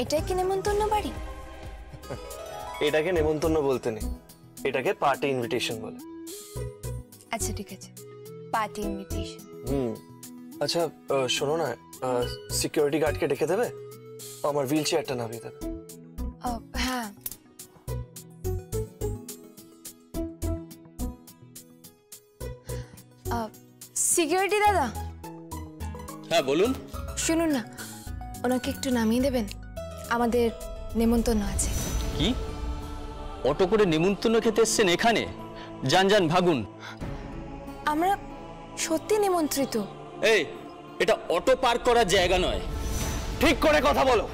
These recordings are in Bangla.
এটাই কি নেমন্তন্ন বাড়ি? এটাকে নেমন্তন্ন বলতে নেই, এটাকে পার্টি ইনভিটেশন বলে। আচ্ছা ঠিক আছে, পার্টি ইনভিটেশন। আচ্ছা শোনো না, সিকিউরিটি গার্ডকে ডেকে দেবে, আমার হুইল চেয়ারটা নামিয়ে দেবে। হ্যাঁ সিকিউরিটি দাদা। হ্যাঁ বলুন। শুনুন না, ওনাকে একটু নামিয়ে দেবেন, আমাদের নেমন্তন্ন আছে। কি অটো করে নেমন্তন্ন খেতে এসছেন এখানে? যান যান ভাগুন। আমরা সত্যি নিমন্ত্রিত। এই এটা অটো পার্ক করার জায়গা নয়। ঠিক করে কথা বলো,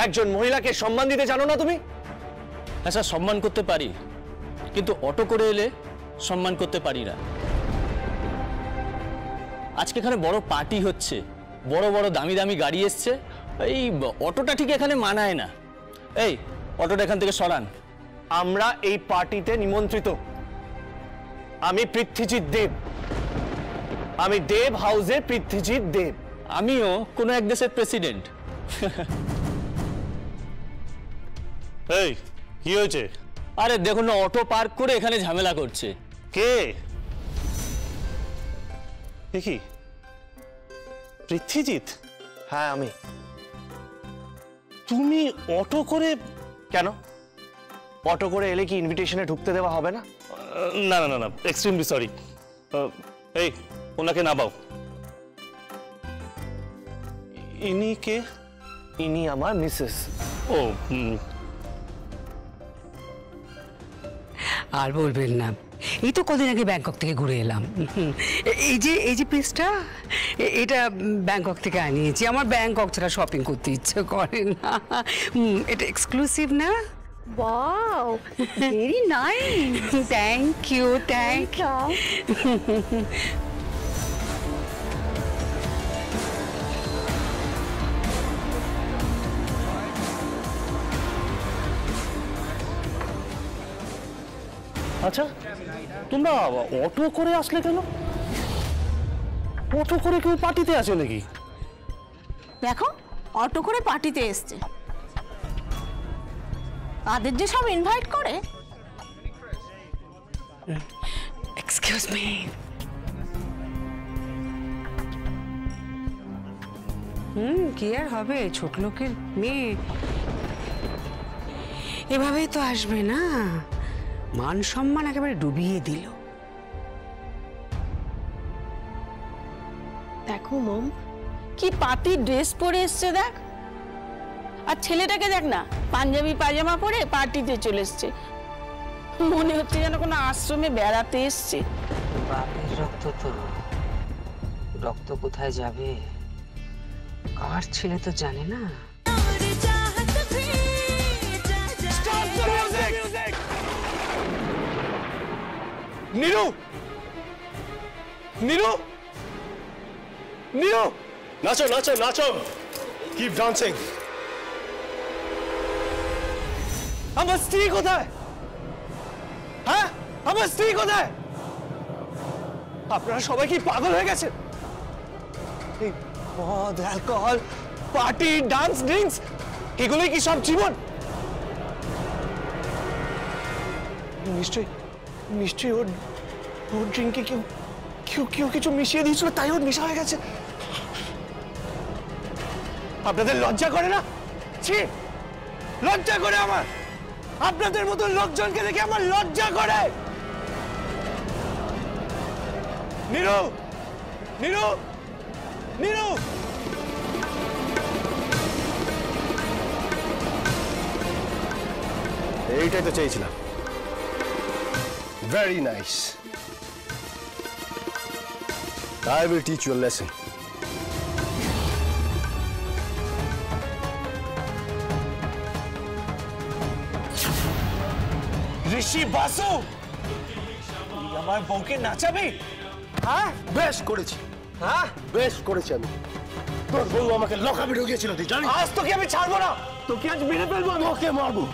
একজন মহিলাকে সম্মান দিতে জানো না তুমি? আচ্ছা সম্মান করতে পারি, কিন্তু অটো করে এলে সম্মান করতে পারি না। আজকে এখানে বড় পার্টি হচ্ছে, বড় বড় দামি দামি গাড়ি এসছে, এই অটোটা ঠিক এখানে মানায় না। এই অটোটা এখান থেকে সরান। আমরা এই পার্টিতে নিমন্ত্রিত। আমি পৃথ্বীজিৎ দেব, আমি দেব হাউসের পৃথ্বীজিৎ দেব। আমিও কোনো এক দেশের প্রেসিডেন্ট। এই কি হয়েছে? আরে দেখুন না, অটো পার্ক করে এখানে ঝামেলা করছে। কে? দেখি পৃথ্বীজিৎ? হ্যাঁ আমি। তুমি অটো করে? কেন, অটো করে এলে কি ইনভিটেশনে ঢুকতে দেওয়া হবে না? না না না না, এক্সট্রিমলি সরি। এই ওনাকে নামাও। ইনি কে? ইনি আমার মিসেস। ও আর বলবেন না, এই তো কদিন আগে ব্যাংকক থেকে ঘুরে এলাম। এই যে পিসটা, এটা ব্যাংকক থেকে আনিয়েছি। আমার ব্যাংকক ছাড়া শপিং করতে ইচ্ছে করে না। এটা এক্সক্লুসিভ না? Wow, very nice. Thank you, thank you. আচ্ছা, তোমরা অটো করে আসলে কেন? অটো করে কেউ পার্টিতে আছে নাকি? দেখো, অটো করে পার্টিতে এসছে, তাদের যে সব ইনভাইট করে। Excuse me. কি আর হবে, ছোট লোকের মেয়ে এভাবেই তো আসবে না। মান সম্মান একেবারে ডুবিয়ে দিল। দেখো মম, কি পার্টির ড্রেস পরে এসছে দেখ। আর ছেলেটাকে দেখ না, পাঞ্জাবি পাজামা পরে পার্টিতে চলে এসছে। মনে হচ্ছে যেন কোনো আশ্রমে বেড়াতে এসছে। বাপের রক্ত তো, রক্ত কোথায় যাবে কার ছেলে তো জানে না। নীরু, নীরু, নীরু, নাচো নাচো নাচো, কিপ ডান্সিং। আমার স্ত্রী কোথায়? হ্যাঁ, আমার স্ত্রী কোথায়? আপনারা সবাই কি পাগল হয়ে গেছে? এই মদ, অ্যালকোহল, পার্টি, ডান্স, ড্রিঙ্কস, এগুলোই কি সব জীবন? নিশ্চয়ই ওর ড্রিঙ্কে কেউ কিছু মিশিয়ে দিয়েছিল, তাই ওর নেশা হয়ে গেছে। আপনাদের লজ্জা করে না? ছি, লজ্জা করে আমার। আপনাদের মতো লোকজনকে দেখে আমার লজ্জা করে। নীরু, নীরু, নীরু, এইটাই তো চাইছিলাম। Very nice. I will teach you a lesson. ঋষি বাসু, আমার বউকে নাচাবি? হ্যাঁ, বেশ করেছি, হ্যাঁ বেশ করেছি আমি। তোর বউ আমাকে লকাপে ঢুকিয়েছিল, তুই জানিস? আজ তোকে আমি ছাড়বো না, তোকে আজ মেরে ফেলবো, তোকে মারবো।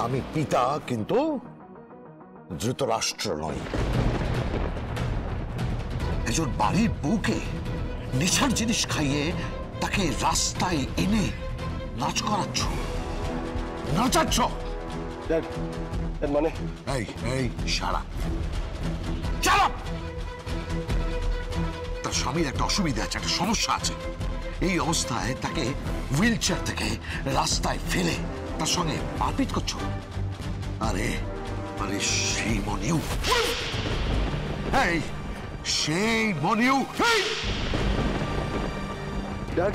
আমি পিতা, কিন্তু ধৃতরাষ্ট্র নই। একজন বাড়ির বউকে নেশার জিনিস খাইয়ে তাকে রাস্তায় এনে নাচ করাচ্ছ, নাচাচ্ছ। মানে এই এই সারা চালা। তার স্বামীর একটা অসুবিধা আছে, একটা সমস্যা আছে। এই অবস্থায় তাকে হুইল চেয়ার থেকে রাস্তায় ফেলে তার সঙ্গে মারপিট করছো। আরে আরে সেই মনিউ, এই সেই মনিউ। ড্যাড,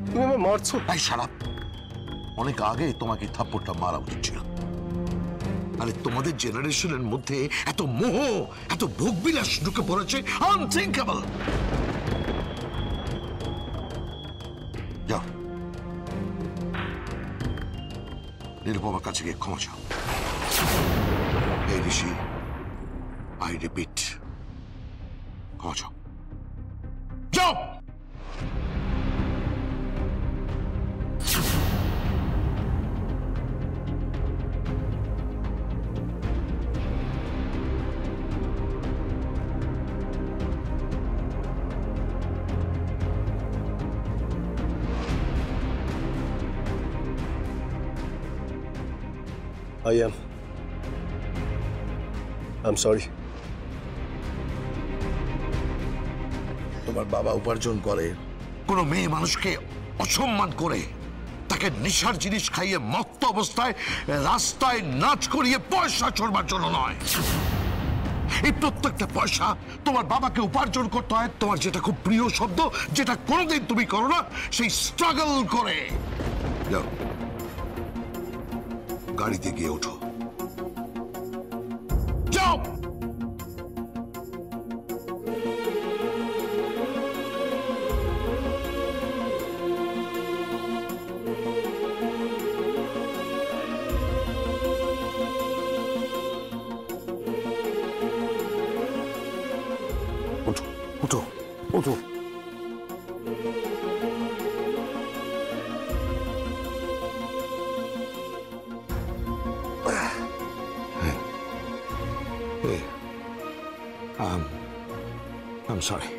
তুমি আমায় মারছো? এই সারা, অনেক আগে তোমাকে থাপ্পড়টা মারা উচিত ছিল। আরে তোমাদের জেনারেশনের মধ্যে এত মোহ, এত ভোগবিলাস ঢুকে পড়েছে, আনথিঙ্কেবল। যাও নিরুপমার কাছে গিয়ে ক্ষমা চাও। এই ঋষি, আই রিপিট, ক্ষমা চাও। যাও। I'm sorry. তোমার বাবা উপার্জন করে, কোনো মেয়ে মানুষকে অসম্মান করে তাকে নেশার জিনিস খাইয়ে মত্ত অবস্থায় রাস্তায় নাচ করিয়ে পয়সা চড়বার জন্য নয়। এই প্রত্যেকটা পয়সা তোমার বাবাকে উপার্জন করতে হয় তোমার যেটা খুব প্রিয় শব্দ, যেটা কোনোদিন তুমি করো না, সেই স্ট্রাগল করে। যাও গাড়িতে গিয়ে ওঠো, যাও। উঠো উঠো উঠো। I'm sorry.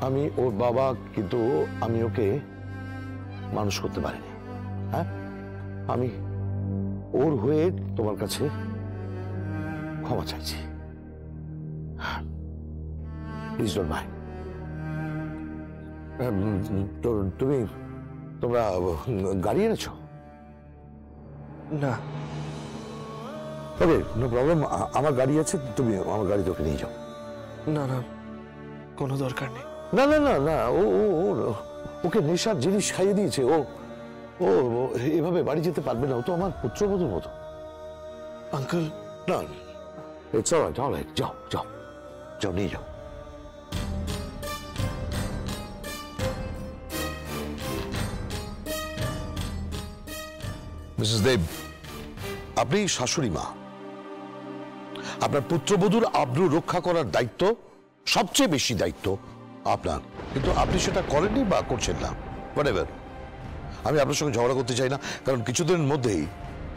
আমি ওর বাবা, কিন্তু আমি ওকে মানুষ করতে পারিনি। হ্যাঁ, আমি ওর হয়ে তোমার কাছে ক্ষমা চাইছি। Please don't mind. তোমরা গাড়ি এনেছো? না। ওকে, নো প্রবলেম। আমার গাড়ি আছে, তুমি আমার গাড়িতে ওকে নিয়ে যাও। না না, কোনো দরকার নেই। না না না না, ওকে নেশার জিনিস খাইয়ে দিয়েছে। ও এভাবে বাড়ি যেতে পারবে না। ও তো আমার পুত্রবধূর মতো। আঙ্কেল, না, ইটস অলরাইট, অলরাইট। যাও যাও যাও, নিয়ে যাও। মিসেস দেব, আপনি শাশুড়ি মা। আপনার পুত্রবধূর আব্রু রক্ষা করার দায়িত্ব, সবচেয়ে বেশি দায়িত্ব আপনার, কিন্তু আপনি সেটা করেননি বা করছেন না। হোয়াটএভার, আমি আপনার সঙ্গে ঝগড়া করতে চাই না, কারণ কিছুদিনের মধ্যেই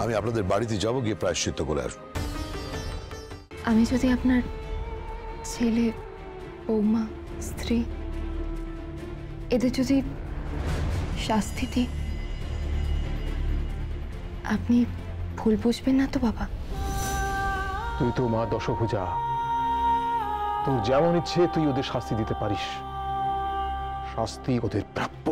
আমি আপনাদের বাড়িতে যাব, গিয়ে প্রায়শ্চিত্ত করে আসবো। আমি যদি আপনার ছেলে, বৌমা, স্ত্রী এদের যদি শাস্তি দিই, আপনি ভুল বুঝবেন না তো বাবা? তুই তো মা দশভুজা, তোর যেমন ইচ্ছে তুই ওদের শাস্তি দিতে পারিস। শাস্তি ওদের প্রাপ্য।